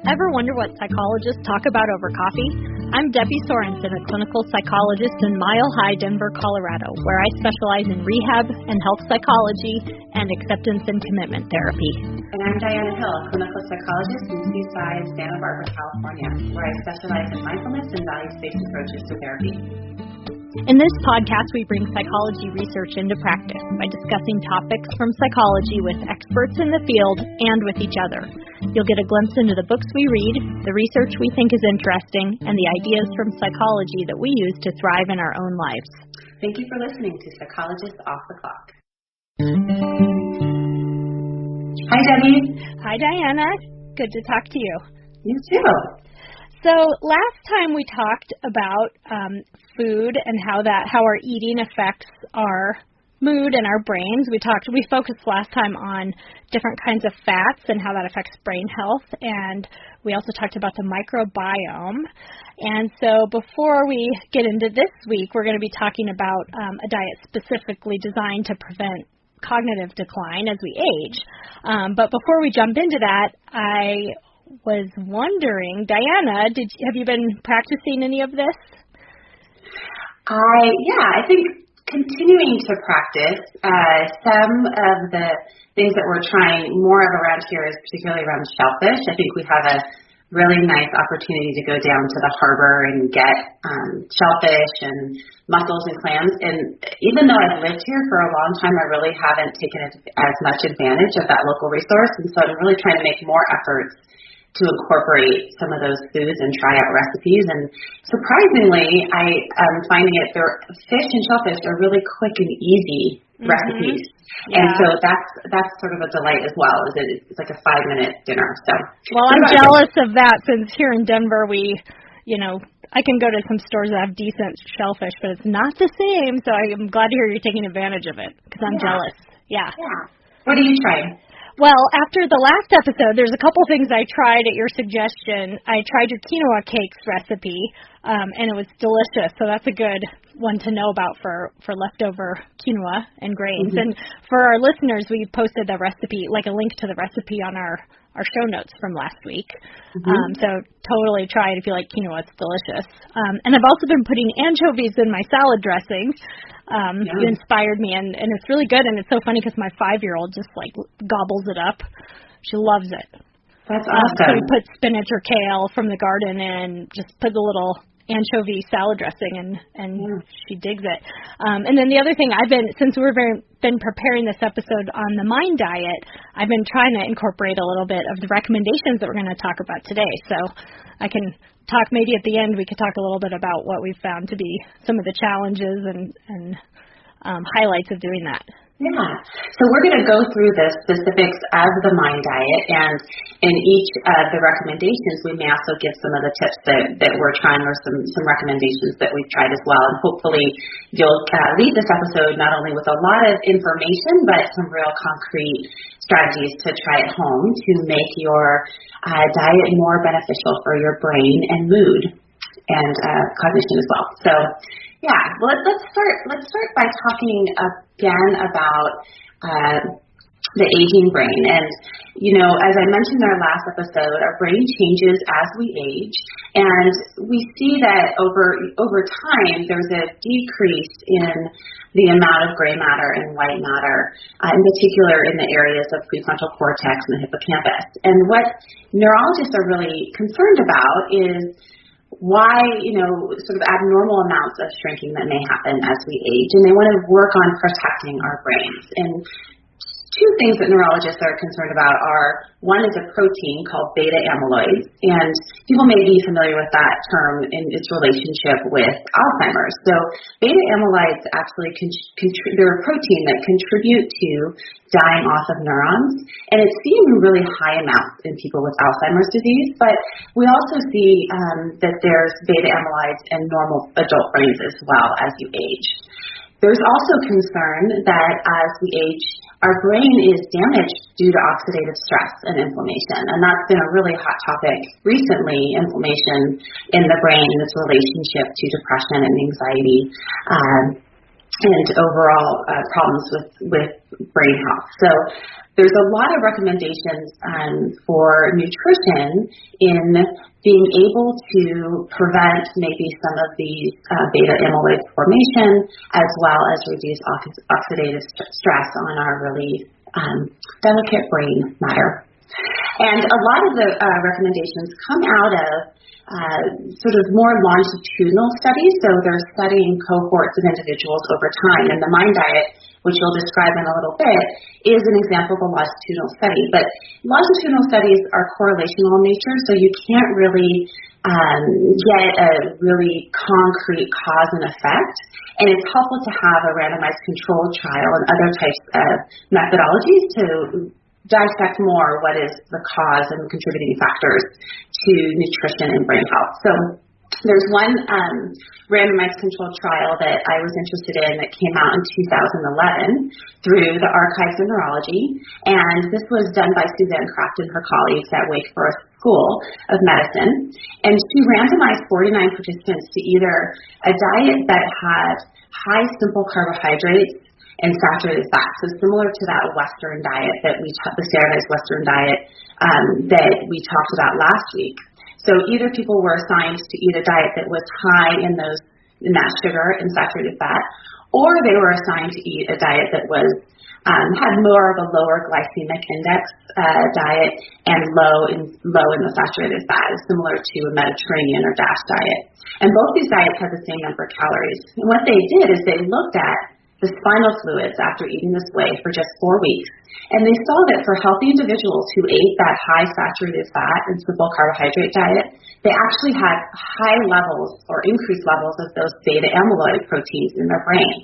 Ever wonder what psychologists talk about over coffee? I'm Debbie Sorensen, a clinical psychologist in Mile High, Denver, Colorado, where I specialize in rehab and health psychology and acceptance and commitment therapy. And I'm Diana Hill, a clinical psychologist in Seaside, Santa Barbara, California, where I specialize in mindfulness and values-based approaches to therapy. In this podcast, we bring psychology research into practice by discussing topics from psychology with experts in the field and with each other. You'll get a glimpse into the books we read, the research we think is interesting, and the ideas from psychology that we use to thrive in our own lives. Thank you for listening to Psychologists Off the Clock. Hi, Debbie. Hi, Diana. Good to talk to you. You too. So last time we talked about food and how our eating affects our mood and our brains. We focused last time on different kinds of fats and how that affects brain health, and we also talked about the microbiome. And so before we get into this week, we're going to be talking about a diet specifically designed to prevent cognitive decline as we age. But before we jump into that, I was wondering, Diana, have you been practicing any of this? I think continuing to practice. Some of the things that we're trying more of around here is particularly around shellfish. I think we have a really nice opportunity to go down to the harbor and get shellfish and mussels and clams. And even though I've lived here for a long time, I really haven't taken as much advantage of that local resource. And so I'm really trying to make more efforts to incorporate some of those foods and try out recipes. And surprisingly, I am finding fish and shellfish are really quick and easy recipes. Yeah. And so that's sort of a delight as well. It's like a 5-minute dinner. So, well, I'm jealous of that since here in Denver I can go to some stores that have decent shellfish, but it's not the same. So I'm glad to hear you're taking advantage of it because I'm jealous. Yeah. What are you trying? Well, after the last episode, there's a couple things I tried at your suggestion. I tried your quinoa cakes recipe, and it was delicious. So that's a good one to know about for leftover quinoa and grains. Mm-hmm. And for our listeners, we posted the recipe, like a link to the recipe on our show notes from last week. Mm-hmm. So totally try it if you like quinoa. It's delicious. And I've also been putting anchovies in my salad dressing. You inspired me, and it's really good. And it's so funny because my 5-year-old just gobbles it up. She loves it. That's awesome. So we put spinach or kale from the garden and just put the little anchovy salad dressing, and she digs it. And then the other thing since we've been preparing this episode on the Mind Diet, I've been trying to incorporate a little bit of the recommendations that we're going to talk about today. So I can talk, maybe at the end we could talk a little bit about what we've found to be some of the challenges and highlights of doing that. Yeah. So we're going to go through the specifics of the Mind Diet, and in each of the recommendations, we may also give some of the tips that we're trying, or some recommendations that we've tried as well. And hopefully you'll leave this episode not only with a lot of information, but some real concrete strategies to try at home to make your diet more beneficial for your brain and mood and cognition as well. So well, let's start by talking again about the aging brain. And as I mentioned in our last episode, our brain changes as we age, and we see that over time there's a decrease in the amount of gray matter and white matter, in particular in the areas of prefrontal cortex and the hippocampus. And what neurologists are really concerned about is why, sort of abnormal amounts of shrinking that may happen as we age, and they want to work on protecting our brains. And two things that neurologists are concerned about are, one is a protein called beta amyloid, and people may be familiar with that term in its relationship with Alzheimer's. So beta amyloids actually they're a protein that contribute to dying off of neurons, and it's seen in really high amounts in people with Alzheimer's disease, but we also see that there's beta amyloids in normal adult brains as well as you age. There's also concern that as we age, our brain is damaged due to oxidative stress and inflammation, and that's been a really hot topic recently, inflammation in the brain and its relationship to depression and anxiety and overall problems with brain health. So there's a lot of recommendations for nutrition in being able to prevent maybe some of these beta amyloid formation, as well as reduce oxidative stress on our really delicate brain matter. And a lot of the recommendations come out of sort of more longitudinal studies. So they're studying cohorts of individuals over time. And the Mind Diet, which we'll describe in a little bit, is an example of a longitudinal study. But longitudinal studies are correlational in nature, so you can't really get a really concrete cause and effect. And it's helpful to have a randomized controlled trial and other types of methodologies to dissect more what is the cause and contributing factors to nutrition and brain health. So there's one randomized controlled trial that I was interested in that came out in 2011 through the Archives of Neurology, and this was done by Suzanne Kraft and her colleagues at Wake Forest School of Medicine. And she randomized 49 participants to either a diet that had high simple carbohydrates and saturated fat, so similar to that Western diet the standardized Western diet that we talked about last week. So either people were assigned to eat a diet that was high in that sugar and saturated fat, or they were assigned to eat a diet that was had more of a lower glycemic index diet and low in the saturated fat, similar to a Mediterranean or DASH diet. And both these diets had the same number of calories. And what they did is they looked at the spinal fluids after eating this way for just 4 weeks. And they saw that for healthy individuals who ate that high saturated fat and simple carbohydrate diet, they actually had high levels or increased levels of those beta amyloid proteins in their brain.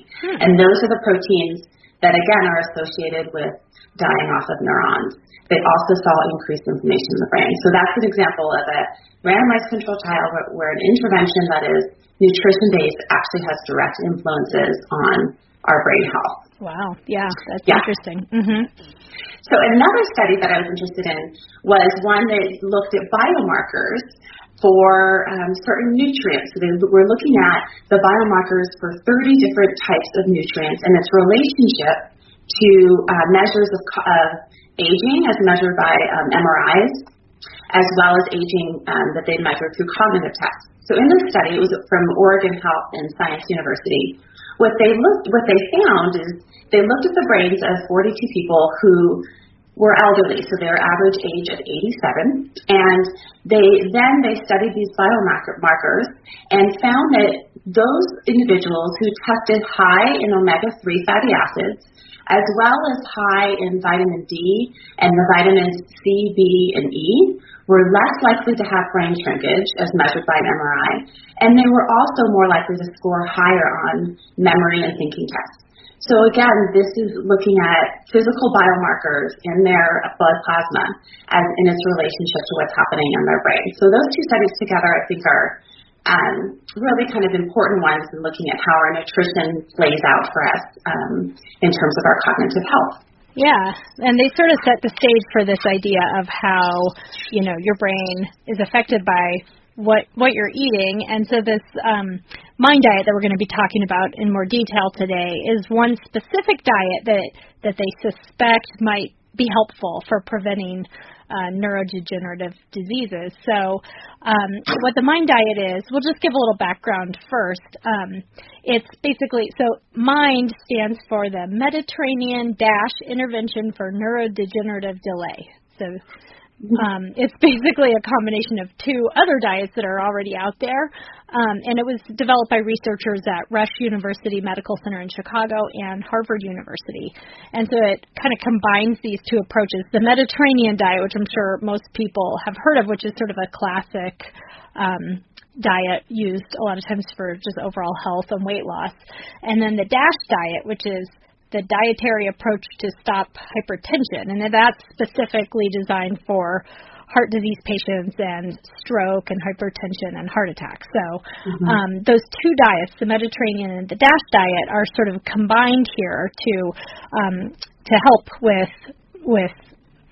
And those are the proteins that, again, are associated with dying off of neurons. They also saw increased inflammation in the brain. So that's an example of a randomized controlled trial where an intervention that is nutrition-based actually has direct influences on our brain health. Wow. Yeah, that's interesting. Mm-hmm. So another study that I was interested in was one that looked at biomarkers for certain nutrients. So they were looking at the biomarkers for 30 different types of nutrients and its relationship to measures of aging as measured by MRIs, as well as aging that they measured through cognitive tests. So in this study, it was from Oregon Health and Science University. What they found is they looked at the brains of 42 people who were elderly, so their average age of 87, and they studied these biomarkers and found that those individuals who tested high in omega-3 fatty acids, as well as high in vitamin D and the vitamins C, B, and E, were less likely to have brain shrinkage as measured by an MRI, and they were also more likely to score higher on memory and thinking tests. So again, this is looking at physical biomarkers in their blood plasma as in its relationship to what's happening in their brain. So those two studies together, I think, are really kind of important ones in looking at how our nutrition plays out for us in terms of our cognitive health. Yeah, and they sort of set the stage for this idea of how, your brain is affected by what you're eating. And so this Mind Diet that we're going to be talking about in more detail today is one specific diet that they suspect might be helpful for preventing neurodegenerative diseases. So what the Mind Diet is, we'll just give a little background first. It's basically, so MIND stands for the Mediterranean – Intervention for Neurodegenerative Delay. So it's basically a combination of two other diets that are already out there, and it was developed by researchers at Rush University Medical Center in Chicago and Harvard University. And so it kind of combines these two approaches. The Mediterranean diet, which I'm sure most people have heard of, which is sort of a classic diet used a lot of times for just overall health and weight loss. And then the DASH diet, which is the dietary approach to stop hypertension, and that's specifically designed for heart disease patients and stroke and hypertension and heart attacks. So those two diets, the Mediterranean and the DASH diet, are sort of combined here to help with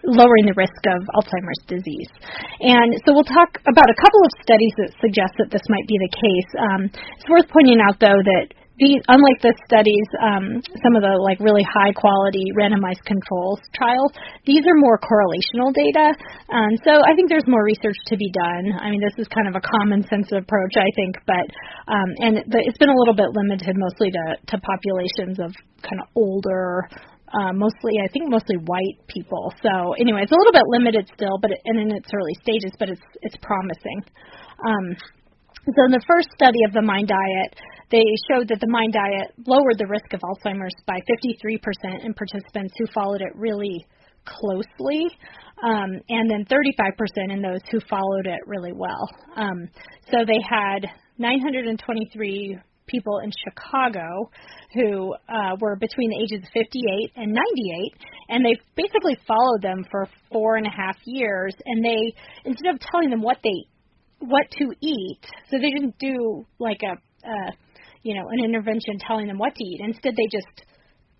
lowering the risk of Alzheimer's disease. And so we'll talk about a couple of studies that suggest that this might be the case. It's worth pointing out, though, that unlike the studies, some of the like really high quality randomized controls trials, these are more correlational data. So I think there's more research to be done. I mean, this is kind of a common sense approach, I think, but it's been a little bit limited mostly to populations of kind of older, mostly white people. So anyway, it's a little bit limited still, and in its early stages, but it's promising. So in the first study of the MIND diet, they showed that the MIND diet lowered the risk of Alzheimer's by 53% in participants who followed it really closely, and then 35% in those who followed it really well. So they had 923 people in Chicago who were between the ages of 58 and 98, and they basically followed them for 4.5 years, and they, instead of telling them what to eat, so they didn't do like an intervention telling them what to eat. Instead, they just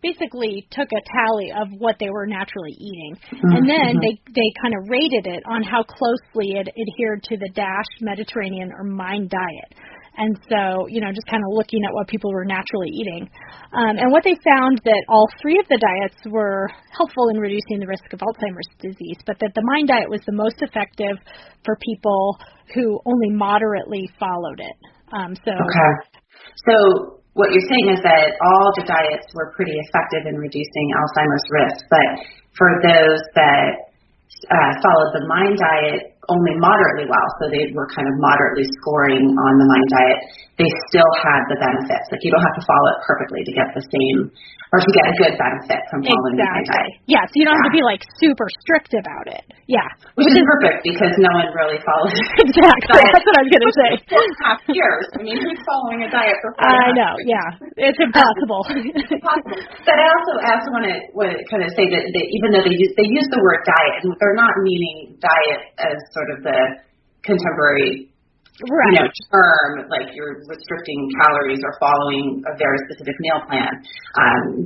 basically took a tally of what they were naturally eating. And then they kind of rated it on how closely it adhered to the DASH, Mediterranean, or MIND diet. And so, just kind of looking at what people were naturally eating. And what they found that all three of the diets were helpful in reducing the risk of Alzheimer's disease, but that the MIND diet was the most effective for people who only moderately followed it. Okay. So what you're saying is that all the diets were pretty effective in reducing Alzheimer's risk, but for those that followed the MIND diet only moderately well, so they were kind of moderately scoring on the MIND diet, they still had the benefits. Like, you don't have to follow it perfectly to get the same, or to get a good benefit from following the MIND diet. Yeah, so you don't have to be like super strict about it. Yeah. Which is perfect because no one really follows it. Exactly. That's what I was going to say. 4.5 years. I mean, who's following a diet for 4.5 years? I know, yeah. It's impossible. Impossible. But I also want to kind of say that even though they use the word diet, and they're not meaning diet as sort of the contemporary term, like you're restricting calories or following a very specific meal plan,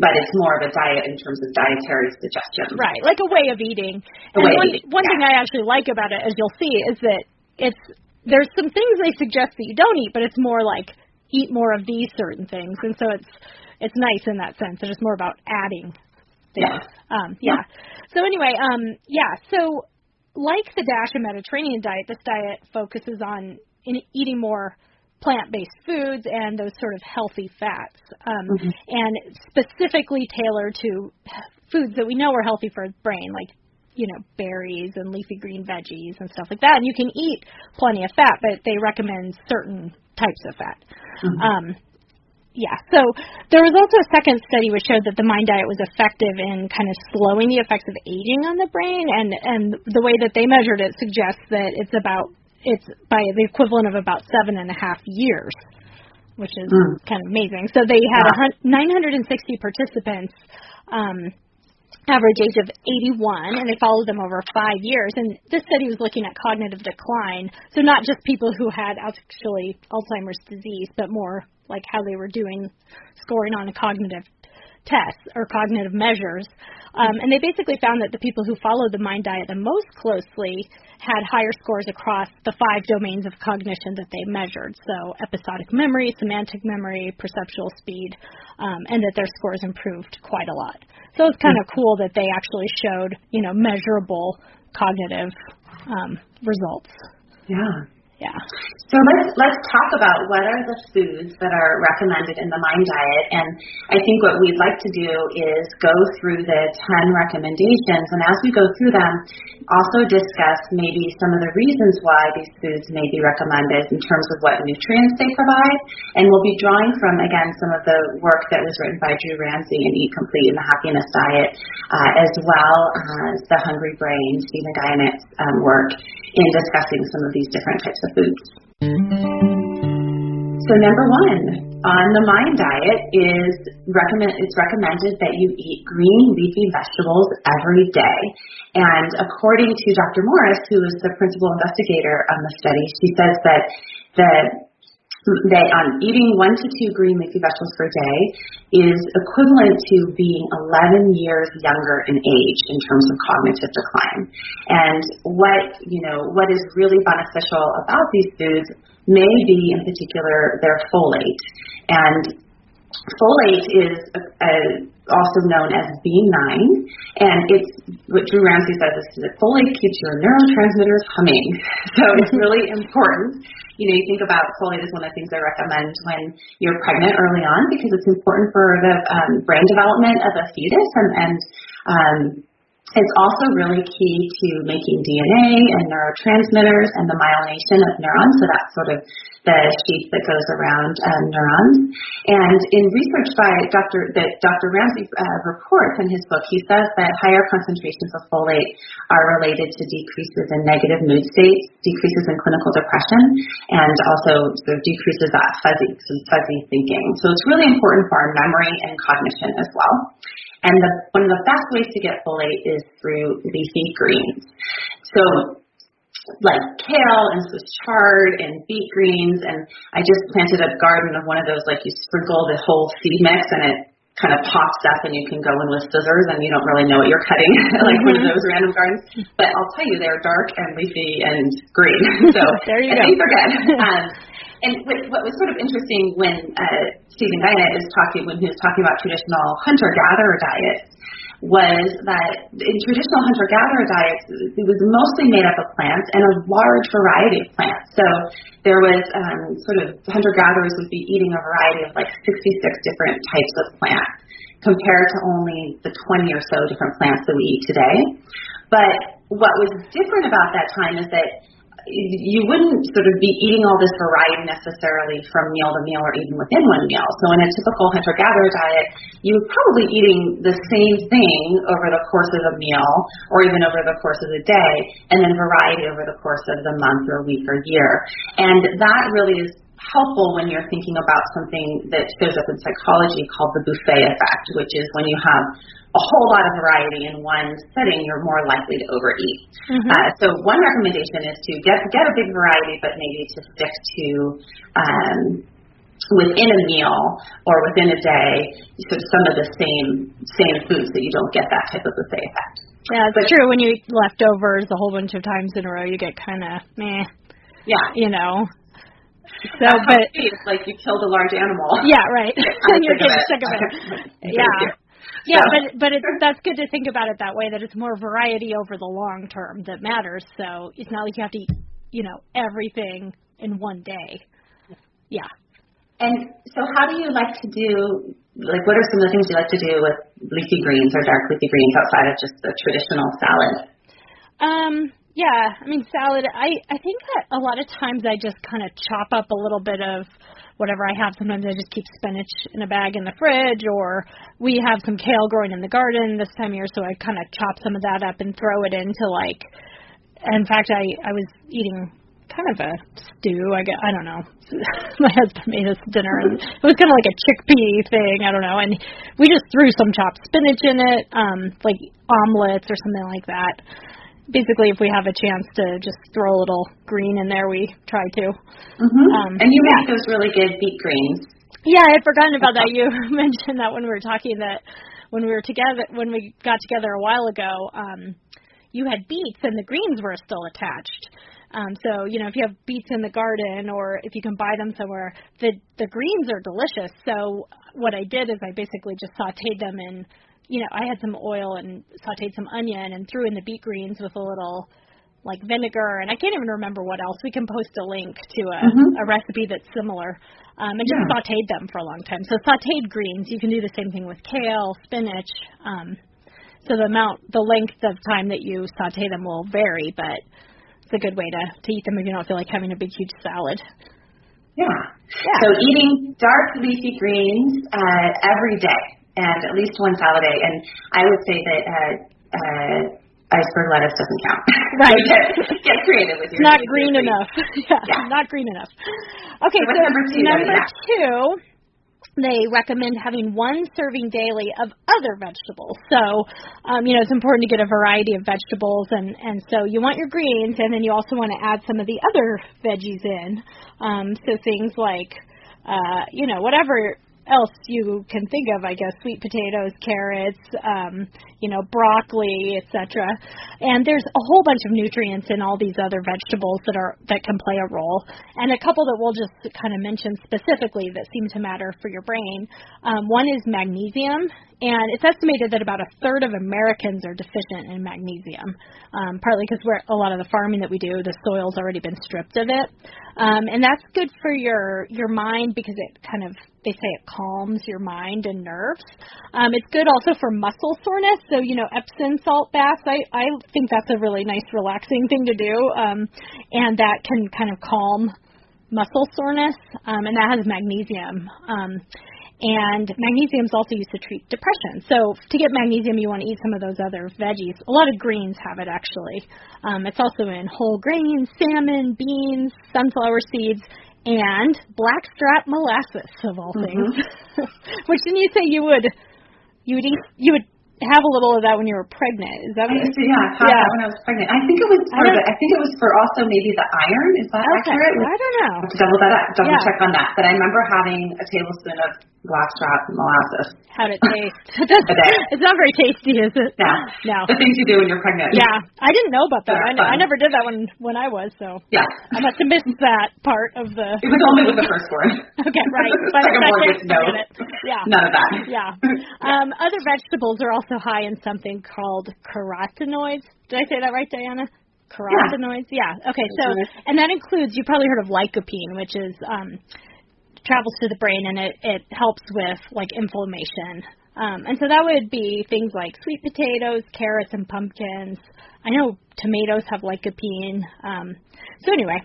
but it's more of a diet in terms of dietary suggestions. Right, like a way of eating. One thing I actually like about it, as you'll see, is that there's some things they suggest that you don't eat, but it's more like eat more of these certain things, and so it's nice in that sense. It's just more about adding things. So anyway, so like the DASH and Mediterranean diet, this diet focuses on eating more plant-based foods and those sort of healthy fats, and specifically tailored to foods that we know are healthy for the brain, like, berries and leafy green veggies and stuff like that. And you can eat plenty of fat, but they recommend certain types of fat. So there was also a second study which showed that the MIND diet was effective in kind of slowing the effects of aging on the brain, and the way that they measured it suggests that it's by the equivalent of about 7.5 years, which is kind of amazing. So they had 960 participants, average age of 81, and they followed them over 5 years. And this study was looking at cognitive decline, so not just people who had actually Alzheimer's disease, but more like how they were doing, scoring on a cognitive tests or cognitive measures. And they basically found that the people who followed the MIND diet the most closely had higher scores across the 5 domains of cognition that they measured. So episodic memory, semantic memory, perceptual speed, and that their scores improved quite a lot. So it's kind of cool that they actually showed, measurable cognitive results. Yeah. So let's talk about what are the foods that are recommended in the MIND diet. And I think what we'd like to do is go through the 10 recommendations, and as we go through them, also discuss maybe some of the reasons why these foods may be recommended in terms of what nutrients they provide. And we'll be drawing from, again, some of the work that was written by Drew Ramsey in Eat Complete and the Happiness Diet, as well as the Hungry Brain, Stephen Guyenet's work in discussing some of these different types of foods. So number 1 on the MIND diet it's recommended that you eat green leafy vegetables every day. And according to Dr. Morris, who is the principal investigator on the study, she says that eating 1 to 2 green leafy vegetables per day is equivalent to being 11 years younger in age in terms of cognitive decline. And what is really beneficial about these foods may be, in particular, their folate. And folate is also known as B9, and it's what Drew Ramsey says is that folate keeps your neurotransmitters humming. So it's really important. You think about folate is one of the things I recommend when you're pregnant early on because it's important for the brain development of a fetus, and it's also really key to making DNA and neurotransmitters and the myelination of neurons, so that's sort of the sheath that goes around neurons. And in research that Dr. Ramsey reports in his book, he says that higher concentrations of folate are related to decreases in negative mood states, decreases in clinical depression, and also sort of decreases that fuzzy thinking. So it's really important for our memory and cognition as well. And one of the best ways to get folate is through leafy greens. So like kale and Swiss chard and beet greens, and I just planted a garden of one of those, like you sprinkle the whole seed mix and it kind of pops up and you can go in with scissors and you don't really know what you're cutting, like one of those random gardens. But I'll tell you, they're dark and leafy and green. So there you go. These are good. And what was sort of interesting when Stephan when he was talking about traditional hunter-gatherer diets, was that in traditional hunter-gatherer diets, it was mostly made up of plants and a large variety of plants. So there was sort of hunter-gatherers would be eating a variety of like 66 different types of plants compared to only the 20 or so different plants that we eat today. But what was different about that time is that you wouldn't sort of be eating all this variety necessarily from meal to meal or even within one meal. So in a typical hunter-gatherer diet, you would probably eating the same thing over the course of a meal or even over the course of the day, and then variety over the course of the month or week or year. And that really is helpful when you're thinking about something that shows up in psychology called the buffet effect, which is when you have a whole lot of variety in one setting, you're more likely to overeat. So one recommendation is to get a big variety, but maybe to stick to within a meal or within a day, some of the same foods that you don't get that type of buffet effect. Yeah, it's true. When you eat leftovers a whole bunch of times in a row, you get kind of meh. Yeah. So, but it's like you killed a large animal. Yeah, right. And you're getting sick of it. Yeah. Yeah, but that's good to think about it that way, that it's more variety over the long term that matters. So it's not like you have to eat, everything in one day. Yeah. And so how do you like to do, what are some of the things you like to do with leafy greens or dark leafy greens outside of just the traditional salad? Yeah, salad, I think that a lot of times I just kind of chop up a little bit of whatever I have. Sometimes I just keep spinach in a bag in the fridge, or we have some kale growing in the garden this time of year, so I kind of chop some of that up and throw it into in fact, I was eating kind of a stew. I don't know. My husband made us dinner, and it was kind of like a chickpea thing. I don't know. And we just threw some chopped spinach in it, like omelets or something like that. Basically, if we have a chance to just throw a little green in there, we try to. And you make those really good beet greens. Yeah, I had forgotten about that. You mentioned that when we were talking, that when we got together a while ago, you had beets and the greens were still attached. So, if you have beets in the garden or if you can buy them somewhere, the greens are delicious. So what I did is I basically just sauteed them in, I had some oil and sauteed some onion and threw in the beet greens with a little vinegar, and I can't even remember what else. We can post a link to a recipe that's similar, and just sauteed them for a long time. So sauteed greens, you can do the same thing with kale, spinach. So the length of time that you saute them will vary, but it's a good way to eat them if you don't feel like having a big, huge salad. Yeah. So eating dark leafy greens every day, and at least one salad a day. And I would say that iceberg lettuce doesn't count. Right. So get creative with your not green enough. Not green enough. Okay, so number two, they recommend having one serving daily of other vegetables. So, it's important to get a variety of vegetables, and so you want your greens, and then you also want to add some of the other veggies in. So things like, whatever else you can think of, I guess, sweet potatoes, carrots, broccoli, etc. And there's a whole bunch of nutrients in all these other vegetables that can play a role. And a couple that we'll just kind of mention specifically that seem to matter for your brain. One is magnesium, and it's estimated that about a third of Americans are deficient in magnesium, partly because a lot of the farming that we do, the soil's already been stripped of it. And that's good for your mind because it kind of, they say it calms your mind and nerves. It's good also for muscle soreness. So, Epsom salt baths, I think that's a really nice relaxing thing to do. And that can kind of calm muscle soreness. And that has magnesium. And magnesium is also used to treat depression. So to get magnesium, you want to eat some of those other veggies. A lot of greens have it, actually. It's also in whole grains, salmon, beans, sunflower seeds, and blackstrap molasses, of all things. Which didn't you say you would have a little of that when you were pregnant? Is that what I used to, have that when I was pregnant. I think it was for also maybe the iron. Is that accurate? I don't know. I have to double check on that. But I remember having a tablespoon of blackstrap molasses. How'd it taste? It's not very tasty, is it? No. The things you do when you're pregnant. Yeah. I didn't know about that. I never did that when I was, so. Yeah. I must have missed that part of the. It was only with the first one. Okay, right. But Yeah. None of that. Yeah. Other vegetables are also high in something called carotenoids. Did I say that right, Diana? Carotenoids? Yeah. Okay, so, and that includes, you probably heard of lycopene, which is, travels to the brain, and it helps with, inflammation. And so that would be things like sweet potatoes, carrots, and pumpkins. I know tomatoes have lycopene. So anyway,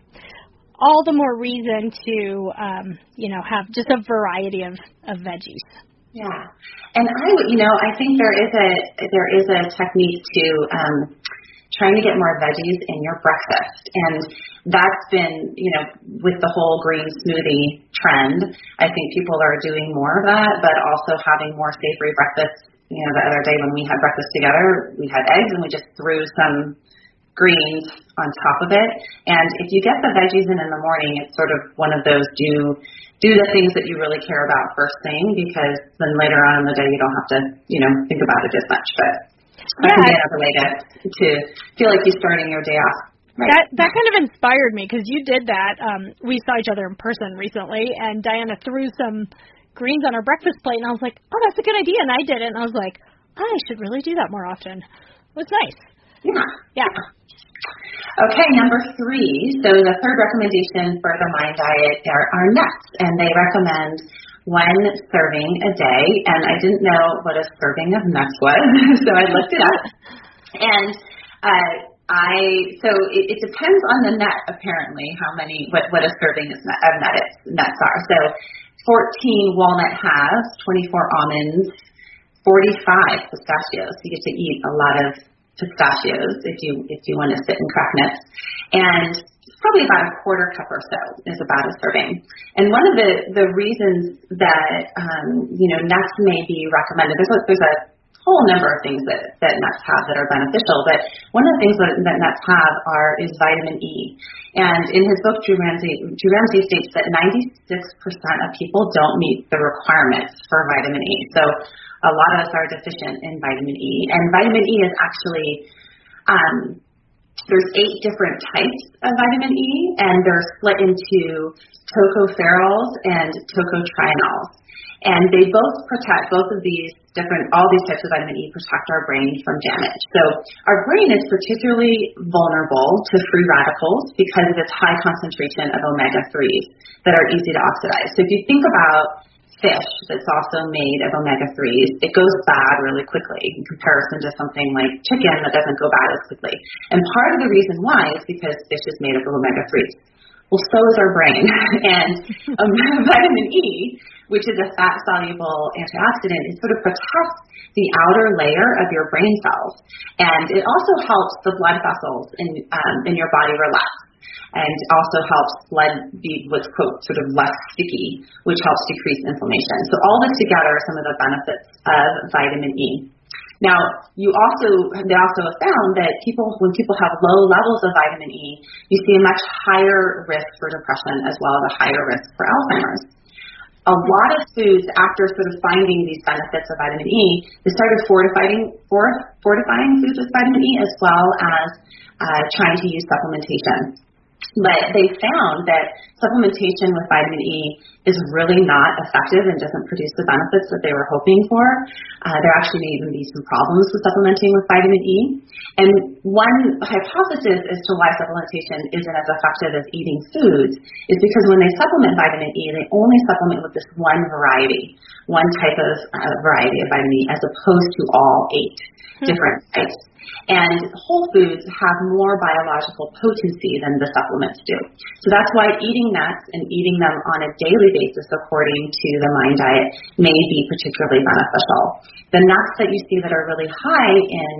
all the more reason to, have just a variety of veggies. Yeah. And I think there is a technique to trying to get more veggies in your breakfast. And that's been, with the whole green smoothie trend, I think people are doing more of that, but also having more savory breakfasts. The other day when we had breakfast together, we had eggs and we just threw some greens on top of it. And if you get the veggies in the morning, it's sort of one of those do the things that you really care about first thing, because then later on in the day you don't have to, think about it as much. But that can be another way to feel like you're starting your day off. Right. That kind of inspired me because you did that. We saw each other in person recently, and Diana threw some greens on our breakfast plate, and I was like, oh, that's a good idea, and I did it, and I was like, I should really do that more often. It was nice. Yeah. Okay, number 3. So the third recommendation for the Mind Diet are nuts, and they recommend 1 serving a day. And I didn't know what a serving of nuts was, so I looked it up. And it depends on the nut, apparently, what a serving of nuts are. So 14 walnut halves, 24 almonds, 45 pistachios. You get to eat a lot of pistachios if you want to sit and crack nuts. And probably about a quarter cup or so is about a serving. And one of the reasons that nuts may be recommended, there's a whole number of things that nuts have that are beneficial, but one of the things that nuts have is vitamin E. And in his book, Drew Ramsey states that 96% of people don't meet the requirements for vitamin E. So a lot of us are deficient in vitamin E. And vitamin E is actually, there's 8 different types of vitamin E, and they're split into tocopherols and tocotrienols. And they both protect, all these types of vitamin E protect our brain from damage. So our brain is particularly vulnerable to free radicals because of its high concentration of omega-3s that are easy to oxidize. So if you think about fish that's also made of omega-3s, it goes bad really quickly in comparison to something like chicken that doesn't go bad as quickly. And part of the reason why is because fish is made of omega-3s. Well, so is our brain. And vitamin E, which is a fat-soluble antioxidant, it sort of protects the outer layer of your brain cells. And it also helps the blood vessels in your body relax. And also helps blood be what's, quote, sort of less sticky, which helps decrease inflammation. So all this together are some of the benefits of vitamin E. Now, they also have found that when people have low levels of vitamin E, you see a much higher risk for depression as well as a higher risk for Alzheimer's. a lot of foods, after sort of finding these benefits of vitamin E, they started fortifying foods with vitamin E as well as trying to use supplementation. But they found that supplementation with vitamin E is really not effective and doesn't produce the benefits that they were hoping for. There actually may even be some problems with supplementing with vitamin E. And one hypothesis as to why supplementation isn't as effective as eating foods is because when they supplement vitamin E, they only supplement with this one type of variety of vitamin E, as opposed to all 8 different types. And whole foods have more biological potency than the supplements do. So that's why eating nuts and eating them on a daily basis according to the MIND diet may be particularly beneficial. The nuts that you see that are really high in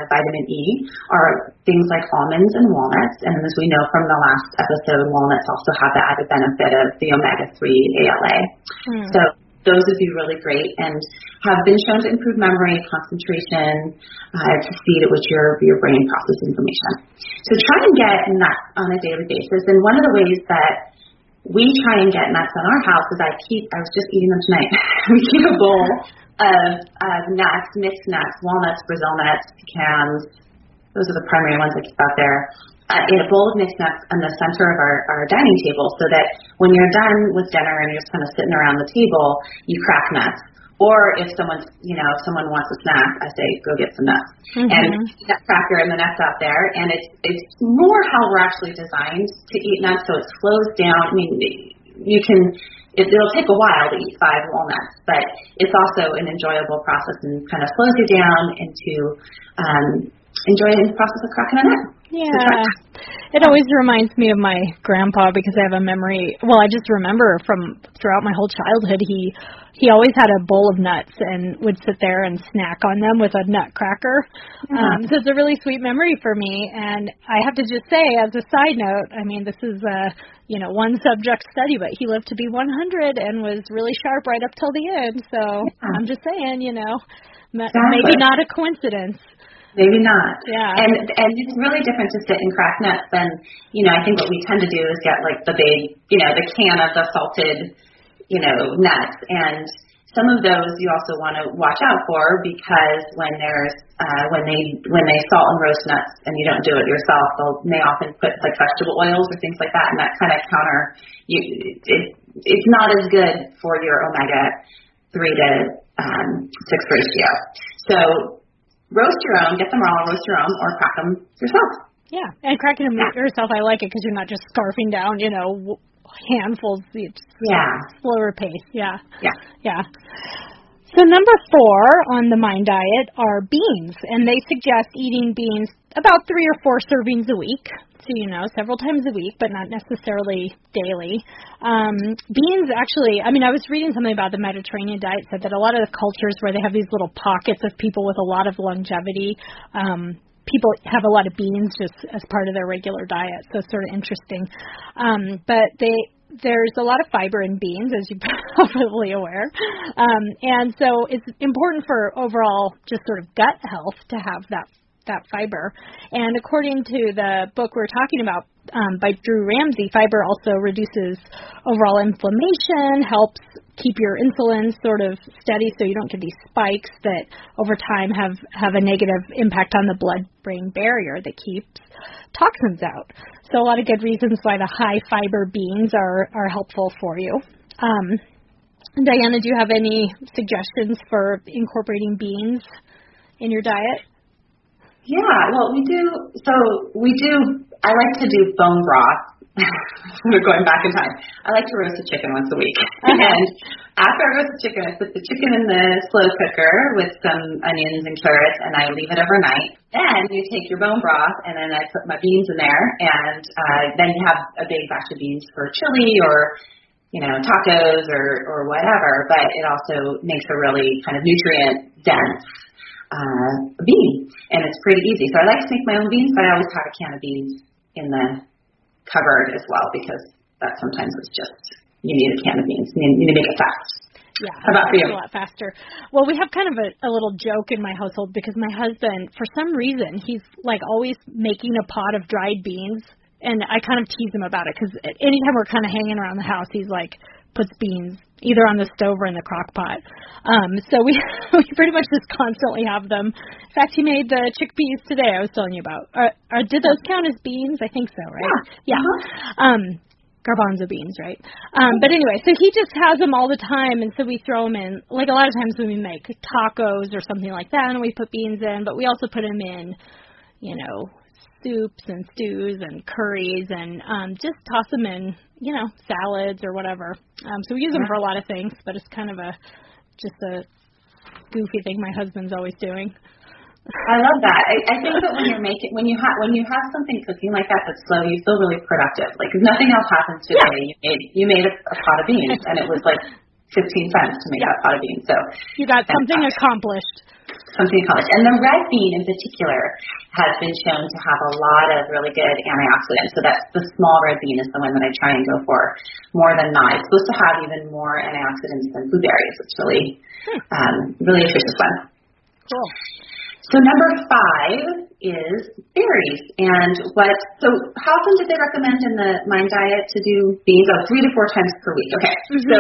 vitamin E are things like almonds and walnuts. And as we know from the last episode, walnuts also have the added benefit of the omega-3 ALA. So those would be really great and have been shown to improve memory, concentration, to speed at which your brain processes information. So try and get nuts on a daily basis. And one of the ways that we try and get nuts in our house is I was just eating them tonight. We keep a bowl of nuts, mixed nuts, walnuts, Brazil nuts, pecans. Those are the primary ones I keep out there. In a bowl of mixed nuts in the center of our dining table, so that when you're done with dinner and you're just kind of sitting around the table, you crack nuts. Or if someone wants a snack, I say, go get some nuts. And nut cracker and the nuts out there. And it's more how we're actually designed to eat nuts, so it slows down. I mean, it'll take a while to eat 5 walnuts, but it's also an enjoyable process and kind of slows you down into enjoying the process of cracking a nut. Yeah. It always reminds me of my grandpa because I have a memory. Well, I just remember from throughout my whole childhood, he always had a bowl of nuts and would sit there and snack on them with a nut cracker. So it's a really sweet memory for me. And I have to just say, as a side note, I mean, this is one subject study, but he lived to be 100 and was really sharp right up till the end. So I'm just saying, maybe not a coincidence. Maybe not. Yeah. And it's really different to sit and crack nuts than, I think what we tend to do is get like the big, the can of the salted, nuts. And some of those you also want to watch out for because when there's, when they salt and roast nuts and you don't do it yourself, may often put like vegetable oils or things like that, and that kind of it's not as good for your omega-3 to 6 ratio. So roast your own, get them raw, roast your own, or crack them yourself. Yeah, and cracking them yourself, I like it because you're not just scarfing down, handfuls. It's slower pace. Yeah. So number 4 on the MIND diet are beans, and they suggest eating beans about 3 or 4 servings a week. So, several times a week, but not necessarily daily. Beans actually, I was reading something about the Mediterranean diet, said that a lot of the cultures where they have these little pockets of people with a lot of longevity, people have a lot of beans just as part of their regular diet. So it's sort of interesting. But there's a lot of fiber in beans, as you're probably aware. And so it's important for overall just sort of gut health to have that fiber. And according to the book we're talking about by Drew Ramsey, fiber also reduces overall inflammation, helps keep your insulin sort of steady so you don't get these spikes that over time have a negative impact on the blood-brain barrier that keeps toxins out. So a lot of good reasons why the high fiber beans are helpful for you. Diana, do you have any suggestions for incorporating beans in your diet? Yeah, well, we do. I like to do bone broth. We're going back in time. I like to roast a chicken once a week. And after I roast the chicken, I put the chicken in the slow cooker with some onions and carrots, and I leave it overnight. Then you take your bone broth, and then I put my beans in there, and then you have a big batch of beans for chili or tacos or whatever. But it also makes a really kind of nutrient dense bean, and it's pretty easy. So I like to make my own beans, but I always have a can of beans in the cupboard as well because that sometimes it's just you need a can of beans. You need to make it fast. Yeah, how about for you? A lot faster. Well, we have kind of a little joke in my household because my husband, for some reason, he's like always making a pot of dried beans, and I kind of tease him about it because anytime we're kind of hanging around the house, he's like puts beans either on the stove or in the crock pot. So we pretty much just constantly have them. In fact, he made the chickpeas today I was telling you about. Did those count as beans? I think so, right? Yeah. Garbanzo beans, right? But anyway, so he just has them all the time, and so we throw them in, like a lot of times when we make tacos or something like that, and we put beans in, but we also put them in, soups and stews and curries, and just toss them in, salads or whatever. So we use them for a lot of things, but it's kind of just a goofy thing my husband's always doing. I love that. I think that when you have something cooking like that that's slow, you feel really productive. Like if nothing else happens today, you made a pot of beans, and it was like 15 cents to make that pot of beans. So you got something accomplished. Something accomplished. And the red bean in particular has been shown to have a lot of really good antioxidants. So that's the small red bean is the one that I try and go for more than not. It's supposed to have even more antioxidants than blueberries. It's really really nutritious one. Cool. So number 5 is berries. And so how often did they recommend in the Mind Diet to do beans? 3 to 4 times per week. Okay. Mm-hmm. So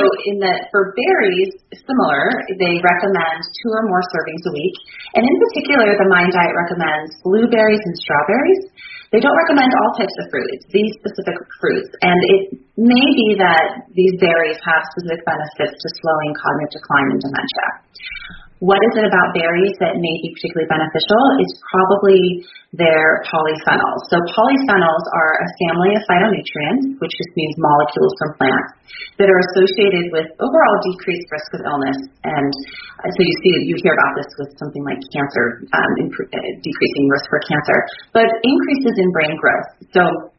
for berries, similar, they recommend 2 or more servings a week. And in particular, the Mind Diet recommends blueberries and strawberries. They don't recommend all types of fruits, these specific fruits. And it may be that these berries have specific benefits to slowing cognitive decline and dementia. What is it about berries that may be particularly beneficial? It's probably their polyphenols. So polyphenols are a family of phytonutrients, which just means molecules from plants, that are associated with overall decreased risk of illness. And so you hear about this with something like cancer, decreasing risk for cancer, but increases in brain growth. So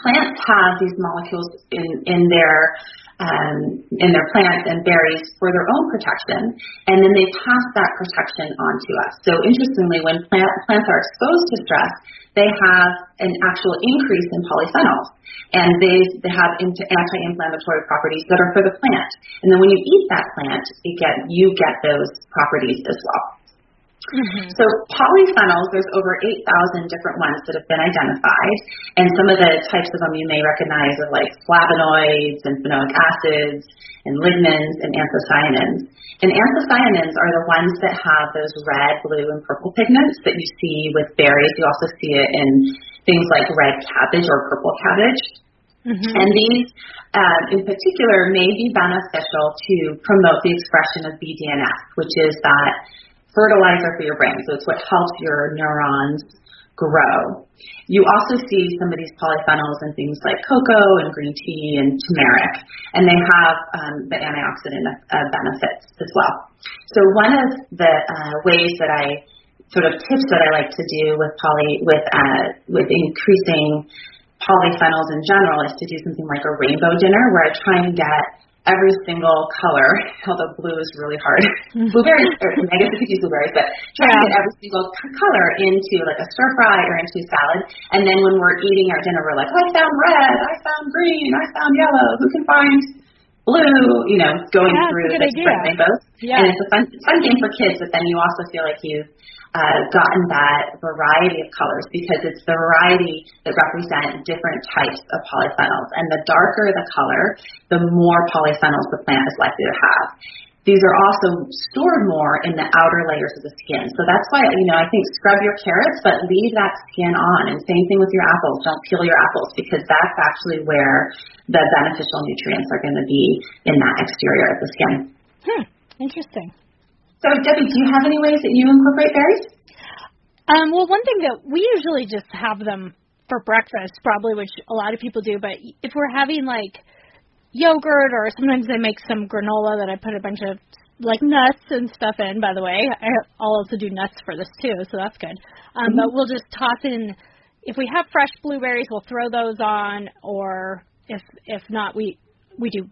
plants have these molecules in their plants and berries for their own protection, and then they pass that protection on to us. So interestingly, when plants are exposed to stress, they have an actual increase in polyphenols, and they have anti-inflammatory properties that are for the plant. And then when you eat that plant, you get those properties as well. Mm-hmm. So polyphenols, there's over 8,000 different ones that have been identified, and some of the types of them you may recognize are like flavonoids and phenolic acids and lignans and anthocyanins. And anthocyanins are the ones that have those red, blue, and purple pigments that you see with berries. You also see it in things like red cabbage or purple cabbage. Mm-hmm. And these, in particular, may be beneficial to promote the expression of BDNF, which is that fertilizer for your brain. So it's what helps your neurons grow. You also see some of these polyphenols in things like cocoa and green tea and turmeric, and they have the antioxidant benefits as well. So one of the ways that tips that I like to do with increasing polyphenols in general is to do something like a rainbow dinner, where I try and get every single color, although blue is really hard. Blueberries, I guess you could use blueberries, but try to get every single color into like a stir fry or into a salad. And then when we're eating our dinner, we're like, I found red, I found green, I found yellow. Who can find blue? Going through the different rainbows. Yeah. And it's a fun game for kids, but then you also feel like you've gotten that variety of colors, because it's the variety that represent different types of polyphenols. And the darker the color, the more polyphenols the plant is likely to have. These are also stored more in the outer layers of the skin. So that's why, I think scrub your carrots, but leave that skin on. And same thing with your apples. Don't peel your apples, because that's actually where the beneficial nutrients are going to be in that exterior of the skin. Interesting. So, Debbie, do you have any ways that you incorporate berries? Well, one thing that we usually just have them for breakfast, probably, which a lot of people do, but if we're having, like, yogurt, or sometimes I make some granola that I put a bunch of, like, nuts and stuff in, by the way. I'll also do nuts for this, too, so that's good. But we'll just toss in, if we have fresh blueberries, we'll throw those on, or if not, we do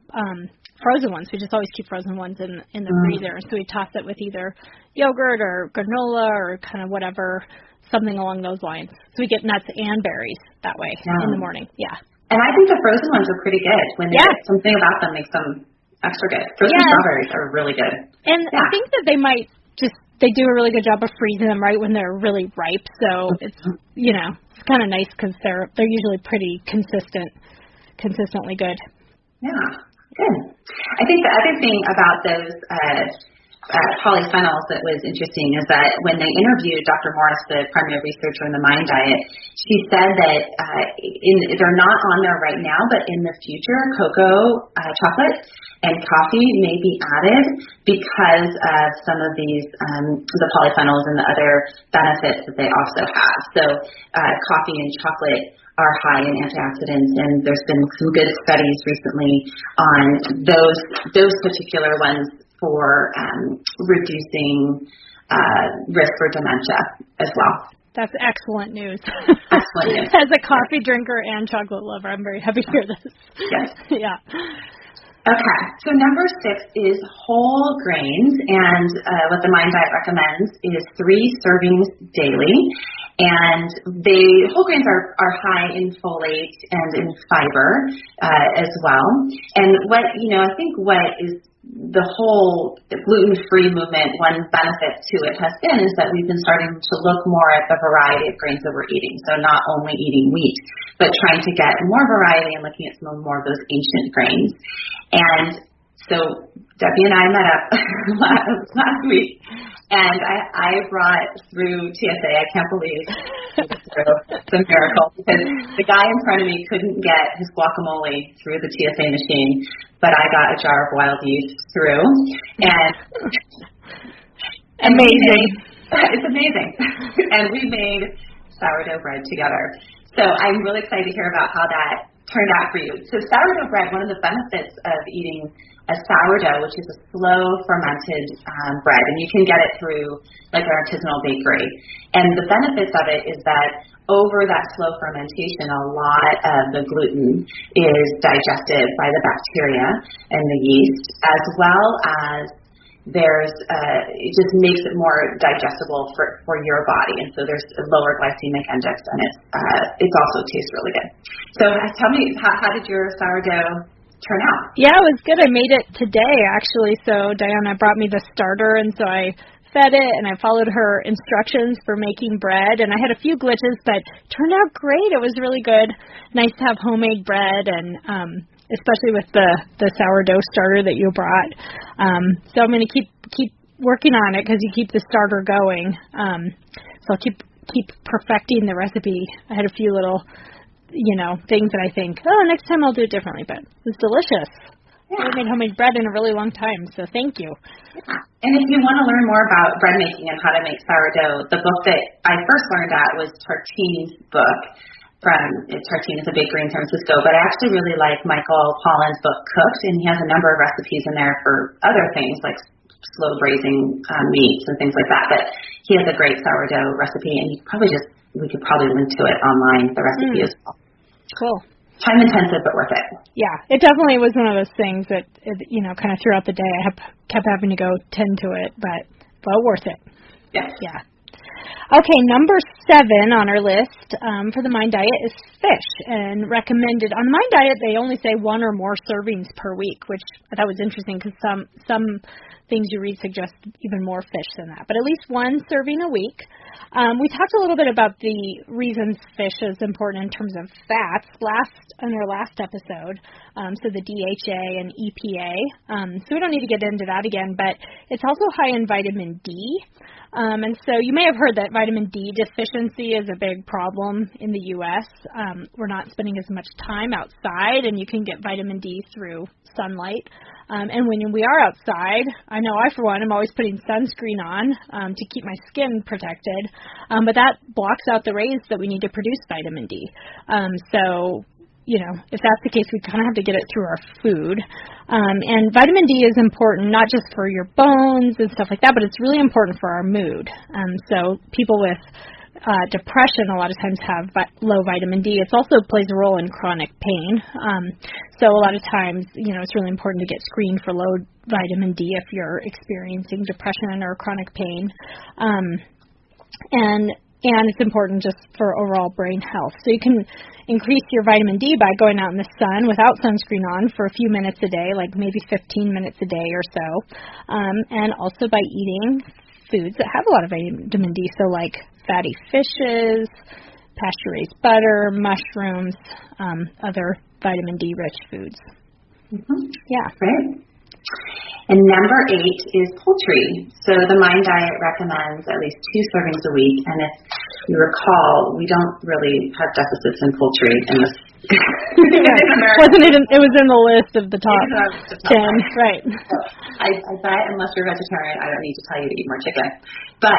frozen ones. We just always keep frozen ones in the freezer. So we toss it with either yogurt or granola or kind of whatever, something along those lines. So we get nuts and berries that way in the morning. Yeah. And I think the frozen ones are pretty good. When something about them makes them extra good. Frozen strawberries are really good. And I think that they do a really good job of freezing them right when they're really ripe. So it's kind of nice, because they're usually pretty consistently good. Yeah. Good. I think the other thing about those polyphenols that was interesting is that when they interviewed Dr. Morris, the primary researcher in the Mind Diet, she said that they're not on there right now, but in the future, cocoa, chocolate, and coffee may be added because of some of these, the polyphenols and the other benefits that they also have. So coffee and chocolate are high in antioxidants, and there's been some good studies recently on those particular ones for reducing risk for dementia as well. That's excellent news. Excellent news. As a coffee drinker and chocolate lover, I'm very happy to hear this. Yes. Yeah. Okay, so number 6 is whole grains, and what the Mind Diet recommends is 3 servings daily. And whole grains are high in folate and in fiber as well. And I think what is the whole gluten-free movement, one benefit to it has been is that we've been starting to look more at the variety of grains that we're eating. So not only eating wheat, but trying to get more variety and looking at some more of those ancient grains. And so Debbie and I met up last week, and I brought through TSA. I can't believe it's a miracle, because the guy in front of me couldn't get his guacamole through the TSA machine, but I got a jar of wild yeast through. And amazing. It's amazing. And we made sourdough bread together. So I'm really excited to hear about how that turned out for you. So sourdough bread, one of the benefits of eating a sourdough, which is a slow fermented bread, and you can get it through like an artisanal bakery. And the benefits of it is that over that slow fermentation, a lot of the gluten is digested by the bacteria and the yeast, as well as it just makes it more digestible for your body, and so there's a lower glycemic index, and it also tastes really good. So tell me, how did your sourdough turn out? Yeah, it was good. I made it today, actually. So Diana brought me the starter, and so I fed it, and I followed her instructions for making bread, and I had a few glitches, but it turned out great. It was really good. Nice to have homemade bread, and especially with the sourdough starter that you brought. So I'm going to keep working on it, because you keep the starter going. So I'll keep perfecting the recipe. I had a few little things that I think, next time I'll do it differently, but it was delicious. Yeah. I made homemade bread in a really long time, so thank you. Yeah. And if you want to learn more about bread making and how to make sourdough, the book that I first learned at was Tartine's book. Tartine is a bakery in San Francisco, but I actually really like Michael Pollan's book, Cooked, and he has a number of recipes in there for other things like slow braising meats and things like that. But he has a great sourdough recipe, and we could probably link to it online, the recipe as well. Cool. Time intensive, but worth it. Yeah, it definitely was one of those things that, kind of throughout the day I kept having to go tend to it, but worth it. Yes. Yeah. Okay, number 7 on our list for the Mind Diet is fish, and recommended. On the Mind Diet, they only say 1 or more servings per week, which I thought was interesting, because some things you read suggest even more fish than that, but at least 1 serving a week. We talked a little bit about the reasons fish is important in terms of fats in our last episode, so the DHA and EPA. So we don't need to get into that again, but it's also high in vitamin D. And so you may have heard that vitamin D deficiency is a big problem in the U.S. We're not spending as much time outside, and you can get vitamin D through sunlight. And when we are outside, I know I, for one, am always putting sunscreen on to keep my skin protected, but that blocks out the rays that we need to produce vitamin D. So if that's the case, we kind of have to get it through our food. And vitamin D is important not just for your bones and stuff like that, but it's really important for our mood. So people with depression a lot of times have low vitamin D. It also plays a role in chronic pain. So a lot of times, it's really important to get screened for low vitamin D if you're experiencing depression or chronic pain. And it's important just for overall brain health. So you can increase your vitamin D by going out in the sun without sunscreen on for a few minutes a day, like maybe 15 minutes a day or so, and also by eating foods that have a lot of vitamin D, so like fatty fishes, pasture-raised butter, mushrooms, other vitamin D-rich foods. Yeah. Right. And number 8 is poultry. So the Mind Diet recommends at least 2 servings a week. And if you recall, we don't really have deficits in poultry in this. Wasn't it? It was in the list of the top 10, right? So I bet unless you're a vegetarian, I don't need to tell you to eat more chicken. But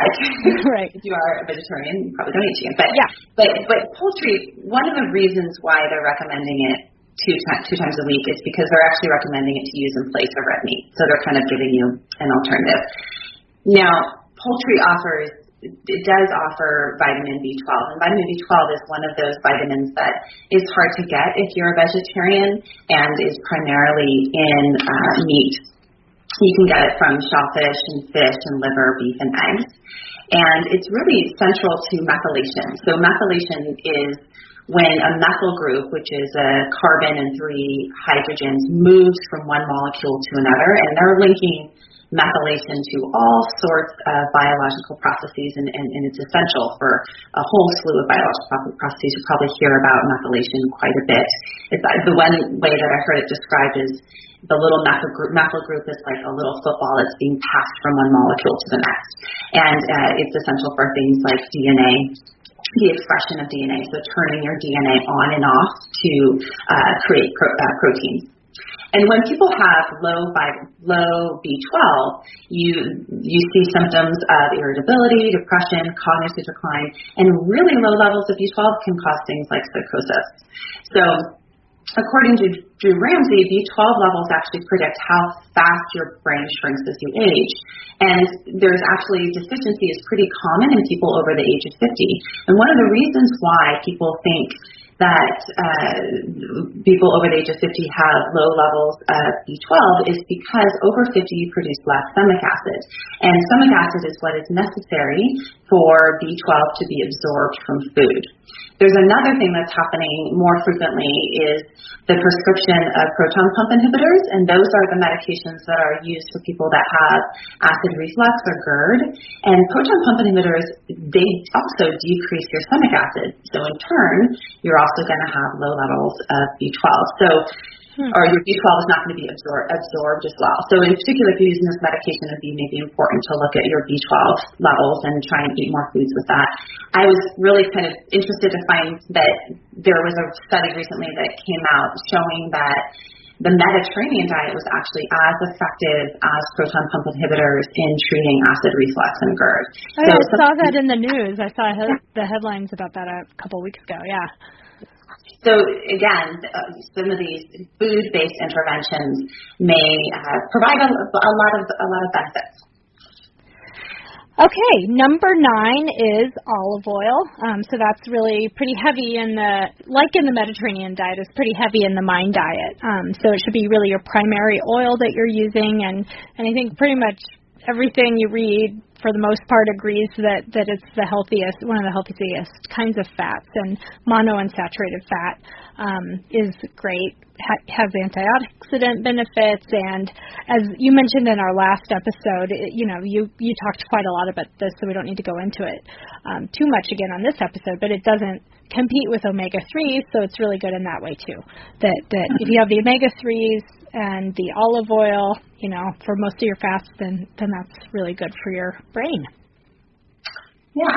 right. if you are a vegetarian, you probably don't eat chicken. But yeah. But poultry, one of the reasons why they're recommending it two times a week is because they're actually recommending it to use in place of red meat. So they're kind of giving you an alternative. Now, poultry does offer vitamin B12. And vitamin B12 is one of those vitamins that is hard to get if you're a vegetarian and is primarily in meat. You can get it from shellfish and fish and liver, beef, and eggs. And it's really central to methylation. So methylation is when a methyl group, which is a carbon and 3 hydrogens, moves from one molecule to another, and they're linking methylation to all sorts of biological processes, and it's essential for a whole slew of biological processes. You probably hear about methylation quite a bit. It's the one way that I heard it described is the little methyl group is like a little football that's being passed from one molecule to the next, and it's essential for things like DNA, the expression of DNA, so turning your DNA on and off to create proteins. And when people have low B12, you see symptoms of irritability, depression, cognitive decline, and really low levels of B12 can cause things like psychosis. So according to Drew Ramsey, B12 levels actually predict how fast your brain shrinks as you age. And there's actually deficiency is pretty common in people over the age of 50. And one of the reasons why people think that people over the age of 50 have low levels of B12 is because over 50 you produce less stomach acid. And stomach acid is what is necessary for B12 to be absorbed from food. There's another thing that's happening more frequently is the prescription of proton pump inhibitors, and those are the medications that are used for people that have acid reflux or GERD. And proton pump inhibitors, they also decrease your stomach acid. So in turn, you're also going to have low levels of B12. So or your B12 is not going to be absorbed as well. So in particular, if you're using this medication, it would be maybe important to look at your B12 levels and try and eat more foods with that. I was really kind of interested to find that there was a study recently that came out showing that the Mediterranean diet was actually as effective as proton pump inhibitors in treating acid reflux and GERD. I saw that in the news. I saw the headlines about that a couple weeks ago, yeah. So again, some of these food-based interventions may provide a lot of benefits. Okay, number 9 is olive oil. So that's really pretty heavy in the Mediterranean diet, is pretty heavy in the Mind diet. So it should be really your primary oil that you're using, and I think pretty much everything you read for the most part agrees that it's the healthiest, one of the healthiest kinds of fats, and monounsaturated fat is great, has antioxidant benefits, and as you mentioned in our last episode, you talked quite a lot about this, so we don't need to go into it too much again on this episode, but it doesn't compete with omega-3s, so it's really good in that way too, that if you have the omega-3s and the olive oil, for most of your fats, then that's really good for your brain. Yeah.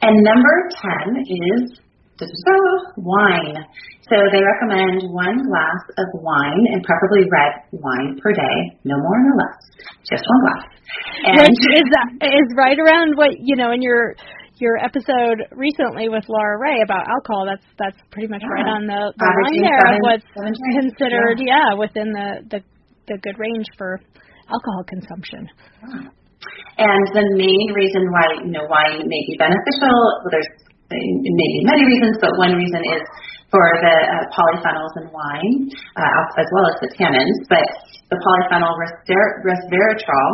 And number 10 is wine. So they recommend 1 glass of wine, and preferably red wine, per day, no more, no less, just 1 glass. And which is right around what, in your episode recently with Laura Ray about alcohol, that's pretty much right on the line there of what's considered, within the good range for alcohol consumption. Yeah. And the main reason why, wine may be beneficial, there's maybe many reasons, but one reason is for the polyphenols in wine, as well as the tannins, but the polyphenol resveratrol,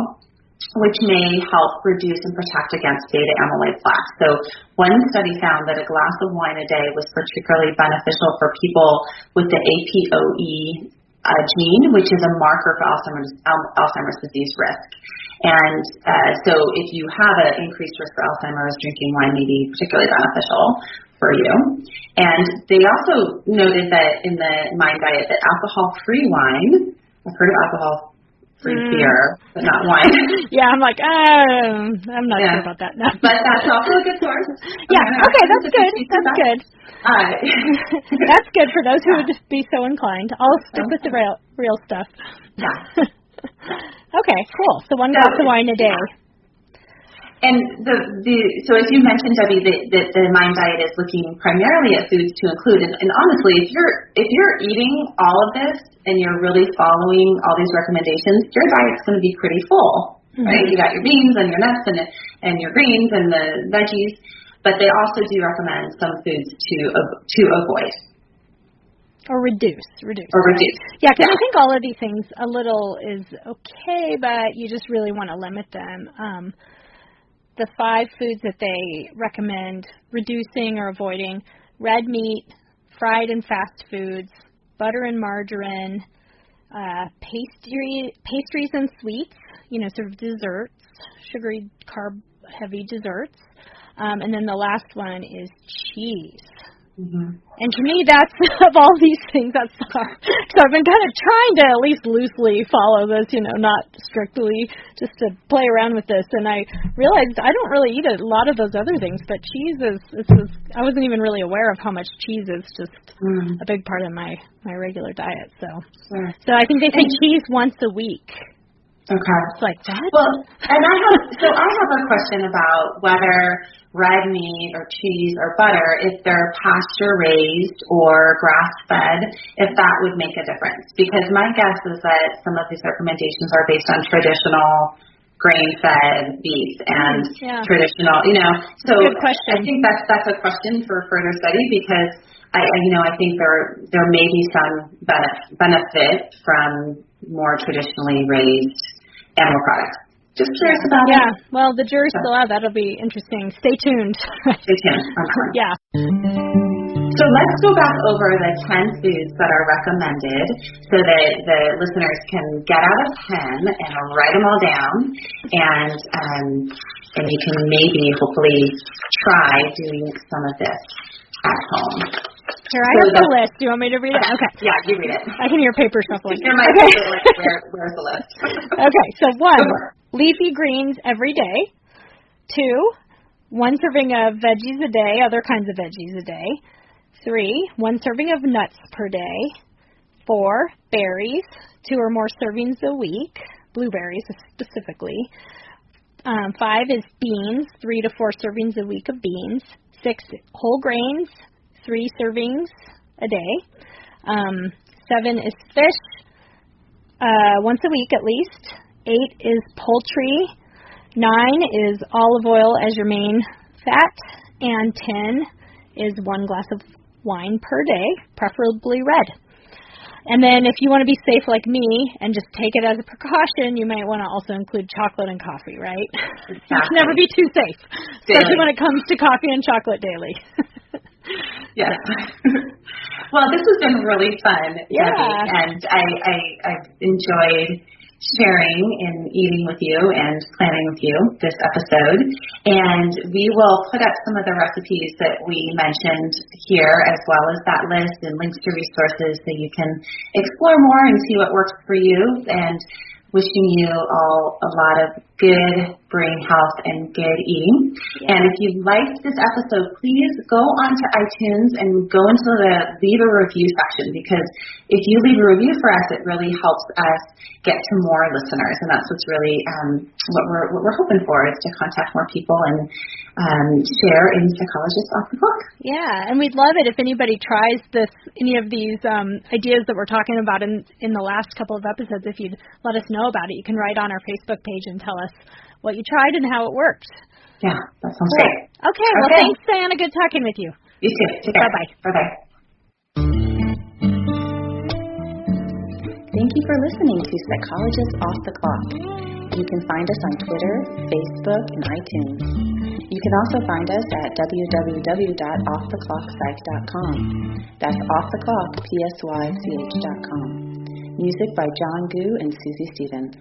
which may help reduce and protect against beta amyloid plaques. So one study found that a glass of wine a day was particularly beneficial for people with the APOE gene, which is a marker for Alzheimer's disease risk. And so if you have an increased risk for Alzheimer's, drinking wine may be particularly beneficial for you. And they also noted that in the Mind Diet that alcohol-free wine, I've heard of alcohol-free beer, but not wine. Yeah, I'm like, I'm not sure about that. No. But that's also a good source. Yeah, okay, that's good. That's good. That's good for those who would be so inclined. I'll stick with the real stuff. Yeah. Okay, cool. So 1 glass of wine a day. And so as you mentioned, Debbie, that the Mind Diet is looking primarily at foods to include. And honestly, if you're eating all of this and you're really following all these recommendations, your diet's going to be pretty full, right? You got your beans and your nuts and your greens and the veggies, but they also do recommend some foods to avoid. Or reduce. Yeah, because I think all of these things, a little is okay, but you just really want to limit them. The 5 foods that they recommend reducing or avoiding: red meat, fried and fast foods, butter and margarine, pastries and sweets, sort of desserts, sugary, carb-heavy desserts. And then the last one is cheese. Mm-hmm. And to me, that's, of all these things, that's so I've been kind of trying to at least loosely follow this, not strictly, just to play around with this. And I realized I don't really eat a lot of those other things, but cheese I wasn't even really aware of how much cheese is just a big part of my regular diet. So I think they say cheese once a week. Okay. It's like that? Well, and I have a question about whether red meat or cheese or butter, if they're pasture-raised or grass-fed, if that would make a difference. Because my guess is that some of these recommendations are based on traditional grain-fed beef and traditional, So good question. I think that's a question for further study, because I think there may be some benefit from more traditionally raised animal products. Just curious about it. Yeah, well, the jury's still out. That'll be interesting. Stay tuned. Stay tuned. Yeah. So let's go back over the 10 foods that are recommended so that the listeners can get out a pen and write them all down, and you can maybe, hopefully, try doing some of this at home. Here, I have the list. Do you want me to read it? Okay. Yeah, you read it. I can hear paper shuffling. You're my favorite list. Where's the list? Okay, so 1, leafy greens every day. 2, 1 serving of veggies a day, other kinds of veggies a day. 3, 1 serving of nuts per day. 4, berries, 2 or more servings a week, blueberries specifically. 5 is beans, 3 to 4 servings a week of beans. 6, whole grains, 3 servings a day. 7 is fish, once a week at least. 8 is poultry. 9 is olive oil as your main fat. And 10 is 1 glass of wine per day, preferably red. And then if you want to be safe like me and just take it as a precaution, you might want to also include chocolate and coffee, right? Exactly. You can never be too safe, especially when it comes to coffee and chocolate daily. Yes. Well, this has been really fun, yeah. Debbie, and I've enjoyed sharing and eating with you and planning with you this episode. And we will put up some of the recipes that we mentioned here, as well as that list and links to resources so you can explore more and see what works for you. And wishing you all a lot of good brain health and good eating. Yeah. And if you liked this episode, please go onto iTunes and go into the leave a review section, because if you leave a review for us, it really helps us get to more listeners, and that's what's really what we're hoping for, is to contact more people and share in Psychologists Off the Clock. Yeah, and we'd love it if anybody tries any of these ideas that we're talking about in the last couple of episodes. If you'd let us know about it, you can write on our Facebook page and tell us what you tried and how it worked. Yeah, that sounds great. Okay, well, thanks, Diana. Good talking with you. You too. Take care. Bye-bye. Bye-bye. Thank you for listening to Psychologists Off the Clock. You can find us on Twitter, Facebook, and iTunes. You can also find us at www.offtheclockpsych.com. That's offtheclock, PSYCH.com. Music by John Gu and Susie Stevens.